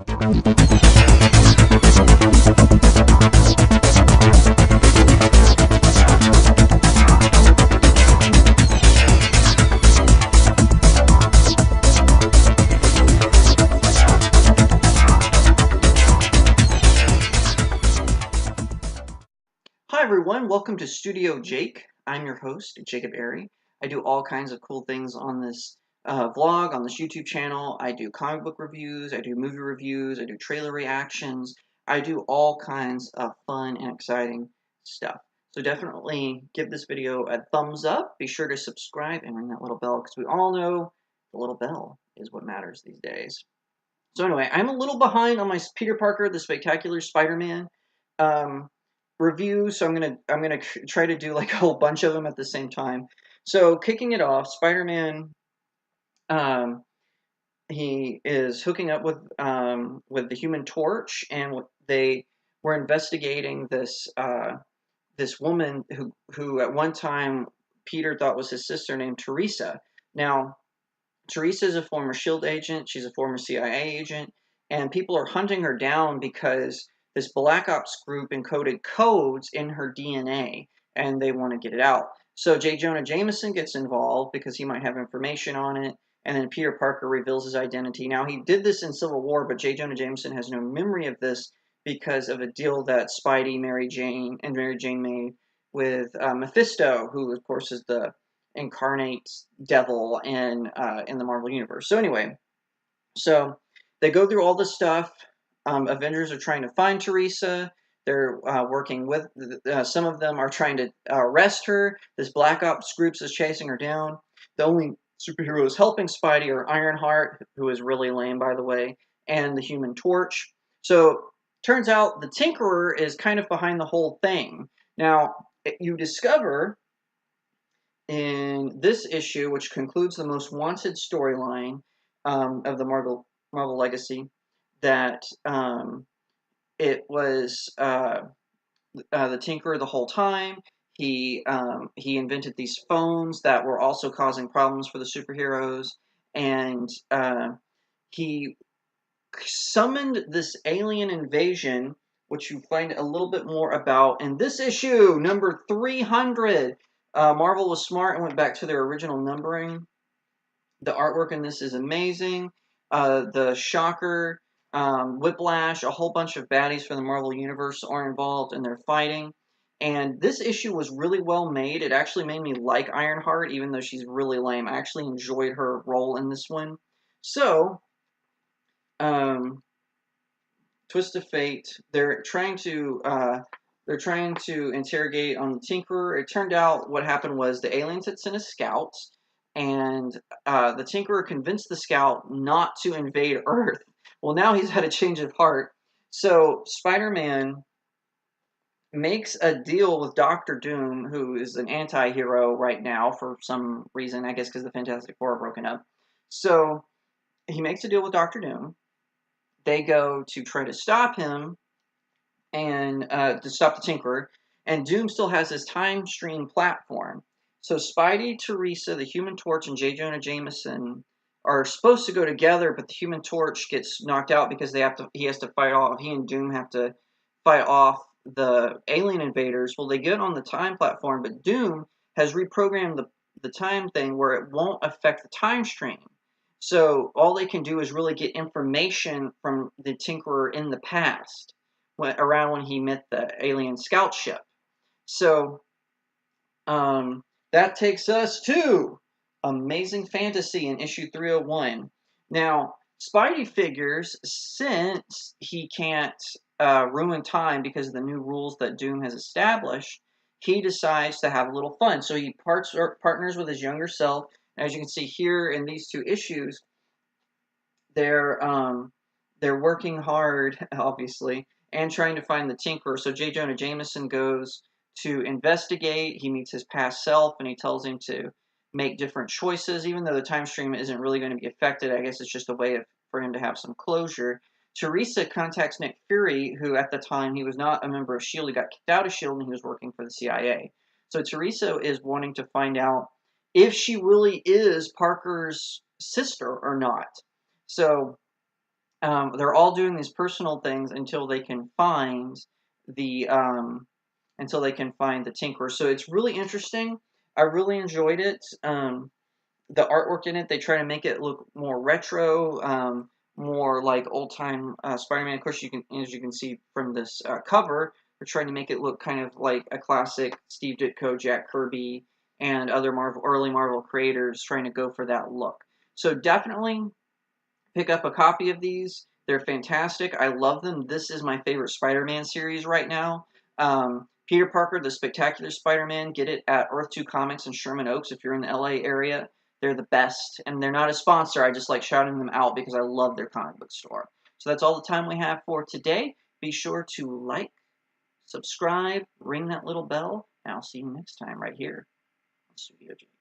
Hi everyone, welcome to StudioJake. I'm your host, Jacob Airy. I do all kinds of cool things on this vlog, on this YouTube channel. I do comic book reviews, I do movie reviews, I do trailer reactions. I do all kinds of fun and exciting stuff. So definitely give this video a thumbs up. Be sure to subscribe and ring that little bell because we all know the little bell is what matters these days. So anyway, I'm a little behind on my Peter Parker, the Spectacular Spider-Man review, so I'm gonna try to do like a whole bunch of them at the same time. So kicking it off, Spider-Man, he is hooking up with the Human Torch, and they were investigating this this woman who at one time Peter thought was his sister, named Teresa. Now, Teresa is a former SHIELD agent. She's a former CIA agent, and people are hunting her down because this Black Ops group encoded codes in her DNA, and they want to get it out. So Jonah Jameson gets involved because he might have information on it, and then Peter Parker reveals his identity. Now, he did this in Civil War, but Jonah Jameson has no memory of this because of a deal that Spidey, Mary Jane made with Mephisto, who, of course, is the incarnate devil in the Marvel Universe. So anyway, so they go through all this stuff. Avengers are trying to find Teresa. They're working with, some of them are trying to arrest her. This Black Ops group is chasing her down. The only superheroes helping Spidey are Ironheart, who is really lame, by the way, and the Human Torch. So turns out the Tinkerer is kind of behind the whole thing. Now, you discover in this issue, which concludes the Most Wanted storyline of the Marvel Legacy, that it was the Tinkerer the whole time. He invented these phones that were also causing problems for the superheroes, and he summoned this alien invasion, which you find a little bit more about in this issue, number 300. Marvel was smart and went back to their original numbering. The artwork in this is amazing. The Shocker, Whiplash, a whole bunch of baddies from the Marvel Universe are involved, and they're fighting. And this issue was really well made. It actually made me like Ironheart, even though she's really lame. I actually enjoyed her role in this one. So, twist of fate. They're trying to interrogate on the Tinkerer. It turned out what happened was the aliens had sent a scout, and the Tinkerer convinced the scout not to invade Earth. Well, now he's had a change of heart. So Spider-Man makes a deal with Doctor Doom, who is an anti-hero right now for some reason, I guess because the Fantastic Four are broken up. So he makes a deal with Doctor Doom. They go to try to stop him, and to stop the Tinkerer, and Doom still has his time stream platform. So Spidey, Teresa, the Human Torch, and J. Jonah Jameson are supposed to go together, but the Human Torch gets knocked out because he and Doom have to fight off the alien invaders. Well, they get on the time platform, but Doom has reprogrammed the time thing where it won't affect the time stream. So all they can do is really get information from the Tinkerer in the past, around when he met the alien scout ship. So that takes us to Amazing Fantasy in issue 301. Now, Spidey figures, since he can't ruin time because of the new rules that Doom has established, he decides to have a little fun. So he partners with his younger self. As you can see here in these two issues, they're working hard, obviously, and trying to find the Tinkerer. So J. Jonah Jameson goes to investigate. He meets his past self, and he tells him to make different choices, even though the time stream isn't really going to be affected. I guess it's just a way for him to have some closure. Teresa contacts Nick Fury, who at the time he was not a member of S.H.I.E.L.D. He got kicked out of S.H.I.E.L.D. and he was working for the CIA. So Teresa is wanting to find out if she really is Parker's sister or not. So they're all doing these personal things the until they can find the Tinkerer. So it's really interesting. I really enjoyed it. The artwork in it, they try to make it look more retro, more like old time Spider-Man. Of course, as you can see from this cover, they're trying to make it look kind of like a classic Steve Ditko, Jack Kirby, and other early Marvel creators trying to go for that look. So definitely pick up a copy of these. They're fantastic. I love them. This is my favorite Spider-Man series right now. Peter Parker, the Spectacular Spider-Man, get it at Earth 2 Comics in Sherman Oaks if you're in the LA area. They're the best, and they're not a sponsor. I just like shouting them out because I love their comic book store. So that's all the time we have for today. Be sure to like, subscribe, ring that little bell, and I'll see you next time right here on StudioJake.